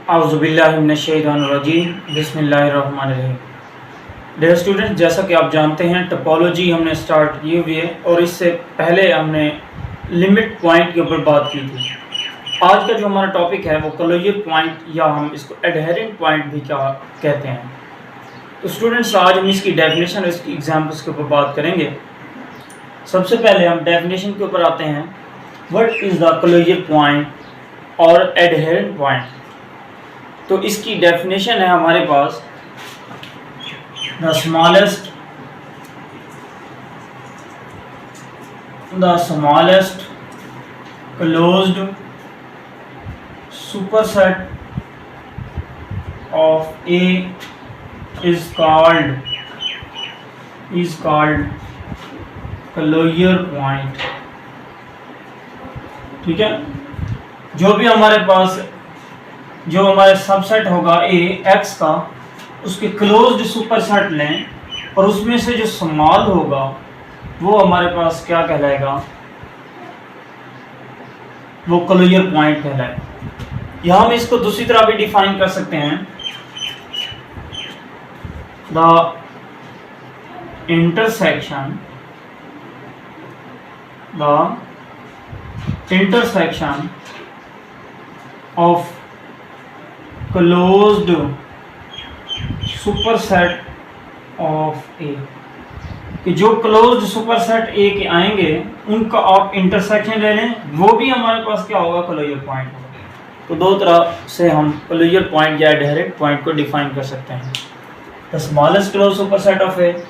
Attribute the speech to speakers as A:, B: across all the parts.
A: औज़ुबिल्लाहिमिनश्शैतानिर्रजीम बिस्मिल्लाहिर्रहमानिर्रहीम। Dear student, जैसा कि आप जानते हैं टोपोलॉजी हमने स्टार्ट की हुई है और इससे पहले हमने लिमिट पॉइंट के ऊपर बात की थी। आज का जो हमारा टॉपिक है वो क्लोजर पॉइंट या हम इसको एडहेरेंट पॉइंट भी क्या कहते हैं। तो स्टूडेंट्स, आज हम इसकी डेफिनेशन और इसकी एग्जाम्पल्स के ऊपर बात करेंगे। सबसे पहले हम डेफिनेशन के ऊपर आते हैं। What is the closure point और एडहेरेंट पॉइंट। तो इसकी डेफिनेशन है हमारे पास the smallest closed superset of A is called closure point. ठीक है, जो भी हमारे पास जो हमारे सबसेट होगा ए एक्स का, उसके क्लोज्ड सुपरसेट लें और उसमें से जो स्मॉल होगा वो हमारे पास क्या कहलाएगा, वो क्लोजर पॉइंट कहलाएगा। या हम इसको दूसरी तरह भी डिफाइन कर सकते हैं। The intersection of closed superset of A, कि जो क्लोज्ड सुपरसेट ए के आएंगे उनका आप इंटरसेक्शन ले लें, वो भी हमारे पास क्या होगा, क्लोजर पॉइंट होगा। तो दो तरह से हम क्लोजर पॉइंट या एडहेरेंट पॉइंट को डिफाइन कर सकते हैं। The smallest close superset of A,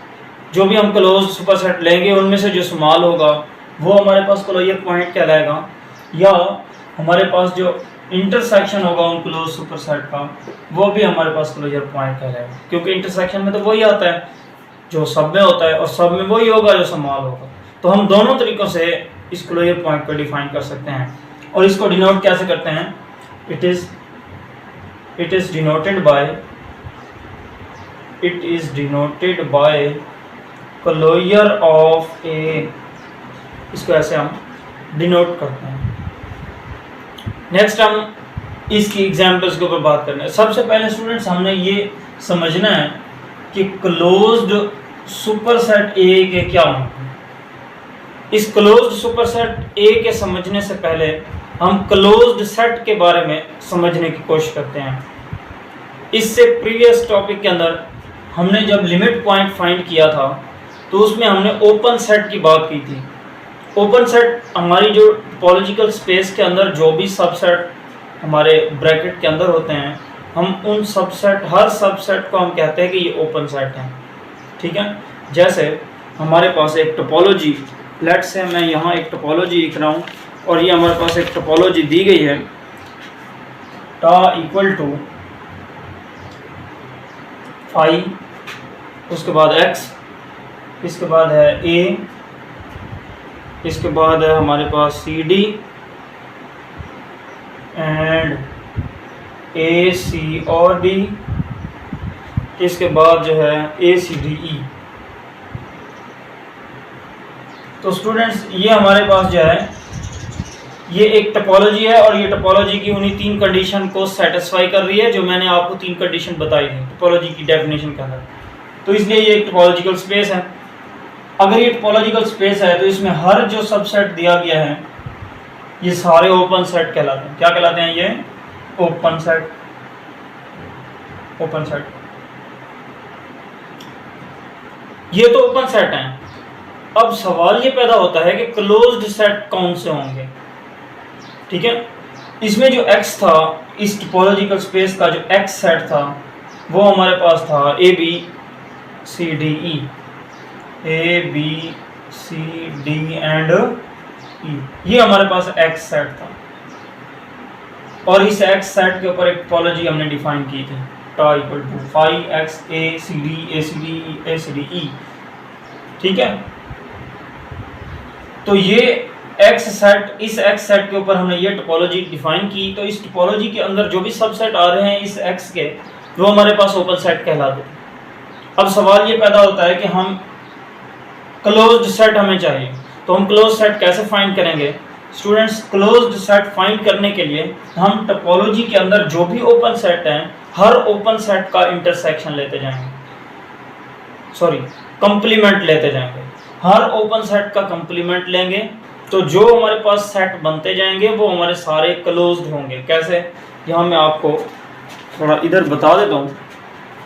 A: जो भी हम क्लोज सुपरसेट लेंगे उनमें से जो स्मॉल होगा वो हमारे पास क्लोजर पॉइंट कहलाएगा। या हमारे पास जो इंटरसेक्शन होगा उन क्लोज सुपरसेट का, वो भी हमारे पास क्लोजर पॉइंट कहलाएगा, क्योंकि इंटरसेक्शन में तो वही आता है जो सब में होता है और सब में वही होगा जो स्मॉल होगा। तो हम दोनों तरीक़ों से इस क्लोजर पॉइंट को डिफाइन कर सकते हैं। और इसको डिनोट कैसे करते हैं, it is denoted by closure of A. इसको ऐसे हम डिनोट करते हैं। नेक्स्ट हम इसकी एग्जांपल्स के ऊपर बात करना है। सबसे पहले स्टूडेंट्स, हमने ये समझना है कि क्लोज्ड सुपरसेट ए के क्या होंगे। इस क्लोज्ड सुपरसेट ए के समझने से पहले हम क्लोज्ड सेट के बारे में समझने की कोशिश करते हैं। इससे प्रीवियस टॉपिक के अंदर हमने जब लिमिट पॉइंट फाइंड किया था तो उसमें हमने ओपन सेट की बात की थी। ओपन सेट हमारी जो टोपोलॉजिकल स्पेस के अंदर जो भी सबसेट हमारे ब्रैकेट के अंदर होते हैं, हम उन सबसेट, हर सबसेट को हम कहते हैं कि ये ओपन सेट है। ठीक है, जैसे हमारे पास एक टोपोलॉजी, लेट्स से मैं यहाँ एक टोपोलॉजी लिख रहा हूँ और ये हमारे पास एक टोपोलॉजी दी गई है, टा इक्वल टू फाई, उसके बाद एक्स, इसके बाद है ए, इसके बाद है हमारे पास सी डी एंड ए सी और डी, इसके बाद जो है ए सी डी ई। तो स्टूडेंट्स, ये हमारे पास जो है ये एक टोपोलॉजी है और ये टोपोलॉजी की उन्हीं तीन कंडीशन को सेटिस्फाई कर रही है जो मैंने आपको तीन कंडीशन बताई थी टोपोलॉजी की डेफिनेशन के अंदर। तो इसलिए ये एक टोपोलॉजिकल स्पेस है। अगर ये टोपोलॉजिकल स्पेस है तो इसमें हर जो सबसेट दिया गया है ये सारे ओपन सेट कहलाते हैं। क्या कहलाते हैं? ये ओपन सेट। ओपन सेट ये तो ओपन सेट हैं। अब सवाल ये पैदा होता है कि क्लोज्ड सेट कौन से होंगे। ठीक है, इसमें जो x था, इस टोपोलॉजिकल स्पेस का जो x सेट था वो हमारे पास था A B C D E, A B C D and E. ये हमारे पास x सेट था और इस x सेट के ऊपर एक टोपोलॉजी हमने डिफाइन की थी, tau equal to phi X A C D A C D A C D E. ठीक है, तो ये एक्स सेट, इस एक्स सेट के ऊपर हमने ये टोपोलॉजी डिफाइन की। तो इस टोपोलॉजी के अंदर जो भी सबसेट आ रहे हैं इस एक्स के, वो हमारे पास ओपन सेट कहलाते हैं। अब सवाल ये पैदा होता है कि हम क्लोज्ड सेट हमें चाहिए, तो हम क्लोज सेट कैसे फाइंड करेंगे? स्टूडेंट्स क्लोज्ड सेट फाइंड करने के लिए हम टोपोलॉजी के अंदर जो भी ओपन सेट हैं हर ओपन सेट का इंटरसेक्शन लेते जाएंगे, सॉरी कंप्लीमेंट लेते जाएंगे। हर ओपन सेट का कंप्लीमेंट लेंगे तो जो हमारे पास सेट बनते जाएंगे वो हमारे सारे क्लोज्ड होंगे। कैसे, यहाँ मैं आपको थोड़ा इधर बता देता हूँ।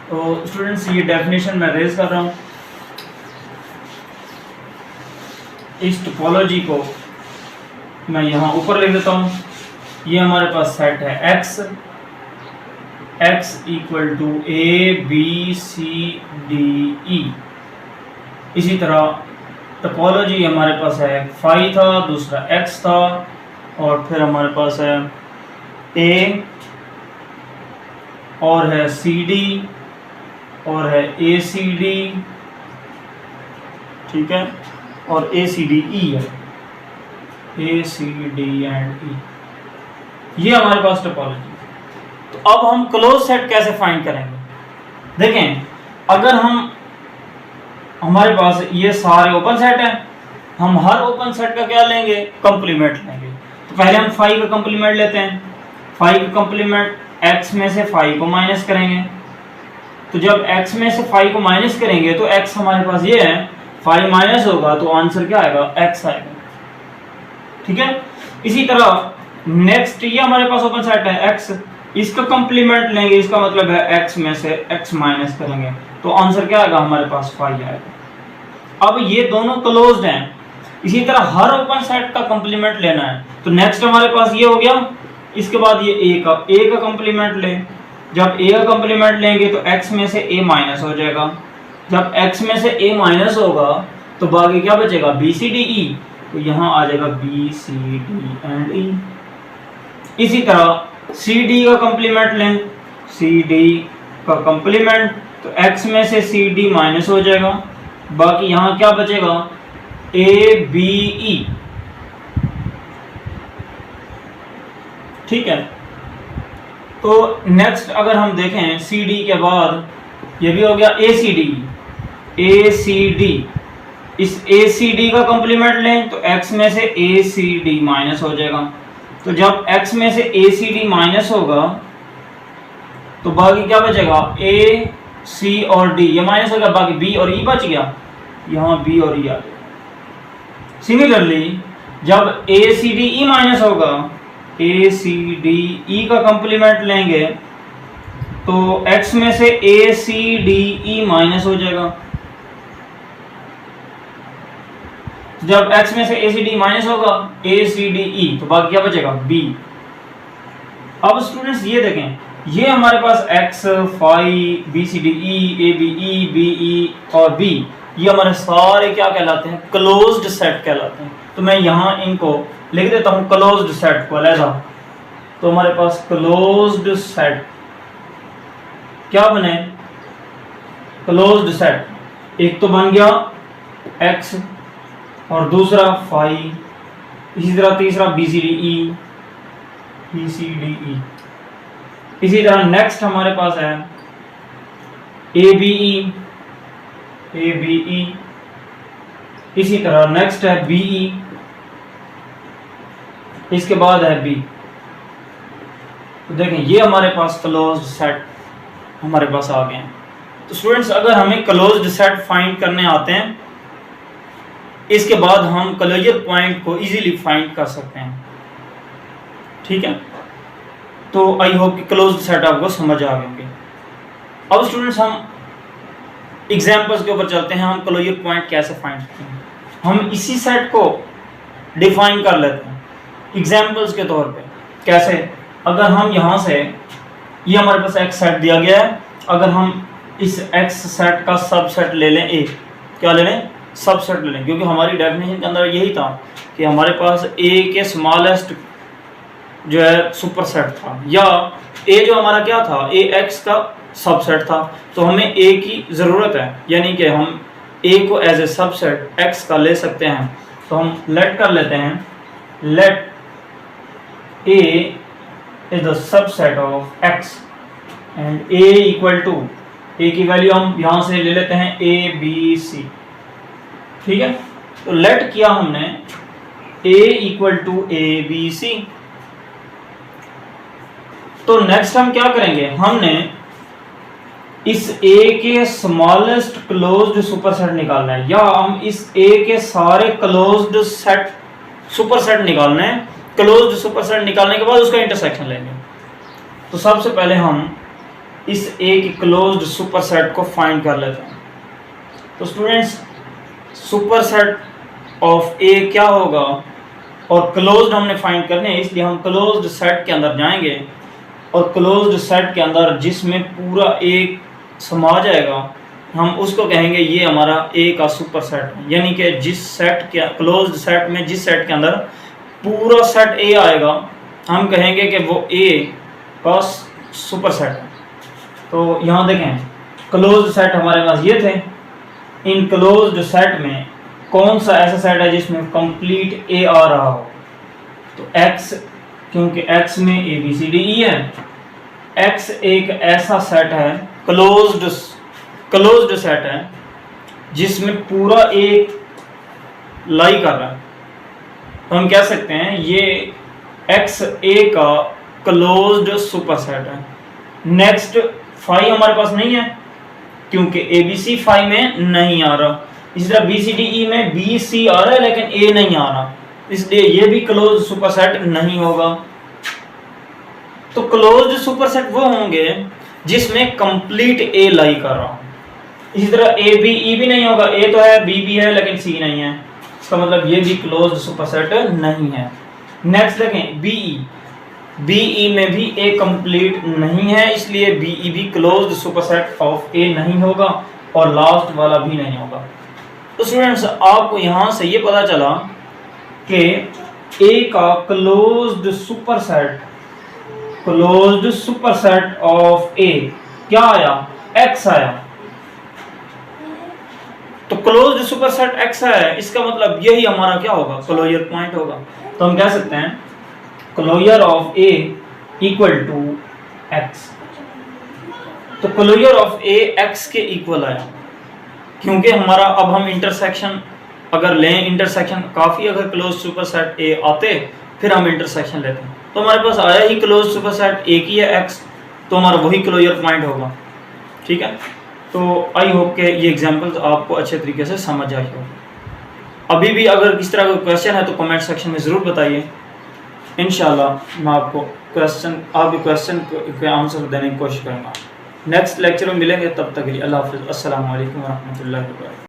A: तो स्टूडेंट्स ये डेफिनेशन मैं रेज कर रहा हूँ। इस टोपोलॉजी को मैं यहाँ ऊपर लिख देता हूँ। ये हमारे पास सेट है x equal to A B C D E. इसी तरह टोपोलॉजी हमारे पास है फाई था, दूसरा x था, और फिर हमारे पास है a और है सी डी और है ए सी डी, ठीक है, और ए सी डी ई है, ए सी डी एंड ई। ये हमारे पास टोपोलॉजी। तो अब हम क्लोज सेट कैसे फाइंड करेंगे? देखें, अगर हमारे पास ये सारे ओपन सेट हैं, हम हर ओपन सेट का क्या लेंगे? कंप्लीमेंट लेंगे। तो पहले हम फाई का कंप्लीमेंट लेते हैं। फाई का कंप्लीमेंट x में से फाई को माइनस करेंगे। तो जब x में से फाई को माइनस करेंगे तो x हमारे पास ये है, फाई माइनस होगा तो आंसर क्या आएगा? x आएगा, ठीक है। इसी तरह नेक्स्ट ये हमारे पास ओपन सेट है x, इसका कंप्लीमेंट लेंगे, इसका मतलब है x में से x माइनस करेंगे तो आंसर क्या आएगा? हमारे पास फाई आएगा। अब ये दोनों क्लोज्ड हैं। इसी तरह हर ओपन सेट का कंप्लीमेंट लेना है। तो नेक्स्ट हमारे पास ये हो गया। इसके बाद ये a का कंप्लीमेंट ले। जब a का कंप्लीमेंट लेंगे तो x में से a माइनस हो जाएगा। जब x में से a माइनस होगा तो बाकी क्या बचेगा? b c d e। तो यहाँ आ जाएगा b c d and e। इसी तरह सी डी का कंप्लीमेंट लें। सी डी का कंप्लीमेंट तो x में से सी डी माइनस हो जाएगा, बाकी यहाँ क्या बचेगा? ए बी ई, ठीक है। तो नेक्स्ट अगर हम देखें सी डी के बाद ये भी हो गया ए C D. A C D, इस ए सी डी का कंप्लीमेंट लें तो x में से ए सी डी माइनस हो जाएगा। तो जब x में से ए सी डी माइनस होगा तो बाकी क्या बचेगा? a c और d, ये माइनस हो गया, बाकी b और e बच गया, यहाँ b और e आ गया। सिमिलरली जब a c d e minus होगा, a c d e का कंप्लीमेंट लेंगे तो x में से a c d e minus हो जाएगा। जब x में से a c d माइनस होगा, a c d e, तो बाकी क्या बचेगा? b। अब स्टूडेंट्स ये देखें, ये हमारे पास x, phi, b c d e, a b e, b e और b, ये हमारे सारे क्या कहलाते हैं? क्लोज्ड सेट कहलाते हैं। तो मैं यहाँ इनको लिख देता हूँ क्लोज्ड सेट को अलग। तो हमारे पास क्लोज्ड सेट क्या बने? क्लोज्ड सेट एक तो बन गया x और दूसरा फाई, इसी तरह तीसरा बी सी डी ई। इसी तरह नेक्स्ट हमारे पास है ए बी ई। इसी तरह नेक्स्ट है बी ई, इसके बाद है बी। तो देखें ये हमारे पास क्लोज्ड सेट हमारे पास आ गए हैं। तो स्टूडेंट्स अगर हमें क्लोज्ड सेट फाइंड करने आते हैं, इसके बाद हम क्लोजर पॉइंट को इजीली फाइंड कर सकते हैं, ठीक है। तो आई होप कि क्लोज्ड सेट आपको समझ आ गए होंगे। अब स्टूडेंट्स हम एग्जांपल्स के ऊपर चलते हैं। हम क्लोजर पॉइंट कैसे फाइंड करते हैं? हम इसी सेट को डिफाइन कर लेते हैं एग्जांपल्स के तौर पे। कैसे? अगर हम यहाँ से, ये हमारे पास एक्स सेट दिया गया है, अगर हम इस एक्स सेट का सबसेट ले लें, ए क्या ले लें? सबसेट ले लें, क्योंकि हमारी डेफिनेशन के अंदर यही था कि हमारे पास ए के स्मॉलेस्ट जो है सुपर सेट था, या ए जो हमारा क्या था? ए एक्स का सबसेट था। तो हमें ए की ज़रूरत है, यानी कि हम ए को एज ए सबसेट एक्स का ले सकते हैं। तो हम लेट कर लेते हैं, let A is the subset of X and A equal to, A की वैल्यू हम यहाँ से ले लेते हैं ए बी सी, ठीक है। तो लेट किया हमने ए इक्वल टू ABC। तो नेक्स्ट हम क्या करेंगे, हमने इस A के स्मॉलेस्ट क्लोज्ड सुपरसेट निकालना है, या हम इस A के सारे क्लोज्ड सेट सुपरसेट निकालना है। क्लोज्ड सुपरसेट निकालने के बाद उसका इंटरसेक्शन लेंगे। तो सबसे पहले हम इस A के क्लोज्ड सुपरसेट को फाइंड कर लेते हैं। तो स्टूडेंट्स, सुपरसेट ऑफ A क्या होगा, और क्लोज्ड हमने फाइंड करने हैं, इसलिए हम क्लोज्ड सेट के अंदर जाएंगे और क्लोज्ड सेट के अंदर जिसमें पूरा A समा जाएगा, हम उसको कहेंगे ये हमारा A का सुपरसेट है। यानी कि जिस सेट के क्लोज्ड सेट में जिस सेट के अंदर पूरा सेट A आएगा, हम कहेंगे कि वो A का सुपरसेट है। तो यहाँ देखें, क्लोज्ड सेट हमारे पास ये थे। इन क्लोज्ड सेट में कौन सा ऐसा सेट है जिसमें कंप्लीट A आ रहा हो, तो X, क्योंकि X में ABCDE है। X एक ऐसा सेट है, क्लोज्ड सेट है जिसमें पूरा A लाई कर रहा है। तो हम कह सकते हैं ये X A का क्लोज्ड सुपरसेट है। नेक्स्ट, फाई हमारे पास नहीं है क्योंकि ABC फाई में नहीं आ रहा। इसी तरह BCDE में BC आ रहा है लेकिन A नहीं आ रहा, इसलिए ये भी क्लोज्ड सुपरसेट नहीं होगा। तो क्लोज्ड सुपरसेट वो होंगे जिसमें कंप्लीट A लाई कर रहा हूं। इसी तरह A B E भी नहीं होगा, A तो है, B भी है लेकिन C नहीं है, इसका मतलब ये भी क्लोज्ड सुपरसेट नहीं है। नेक्स्ट देखें BE में भी A कंप्लीट नहीं है, इसलिए BE भी क्लोज्ड सुपरसेट ऑफ A नहीं होगा, और लास्ट वाला भी नहीं होगा। तो स्टूडेंट्स, आपको यहाँ से ये पता चला कि A का क्लोज्ड सुपरसेट ऑफ A क्या आया, X आया। तो क्लोज्ड सुपरसेट X है, इसका मतलब यही हमारा क्या होगा, क्लोजर पॉइंट होगा। तो हम कह सकते हैं closure of A equal to X। तो क्लोजर ऑफ A X के इक्वल आया, क्योंकि हमारा अब हम इंटरसेक्शन अगर लें, इंटरसेक्शन काफ़ी अगर क्लोज सुपरसेट A आते फिर हम इंटरसेक्शन लेते हैं, तो हमारे पास आया ही क्लोज सुपरसेट A की है X, तो हमारा वही क्लोजर पॉइंट होगा। ठीक है, तो आई होप के ये एग्जांपल्स आपको अच्छे तरीके से समझ आई हो। अभी भी अगर किस तरह का क्वेश्चन है तो कमेंट सेक्शन में ज़रूर बताइए, इंशाल्लाह मैं आपके क्वेश्चन के आंसर देने की कोशिश करूँगा। नेक्स्ट लेक्चर में मिलेंगे, तब तक के लिए अल्लाह हाफ़िज़। अस्सलामु अलैकुम व रहमतुल्लाहि व बरकातुहू।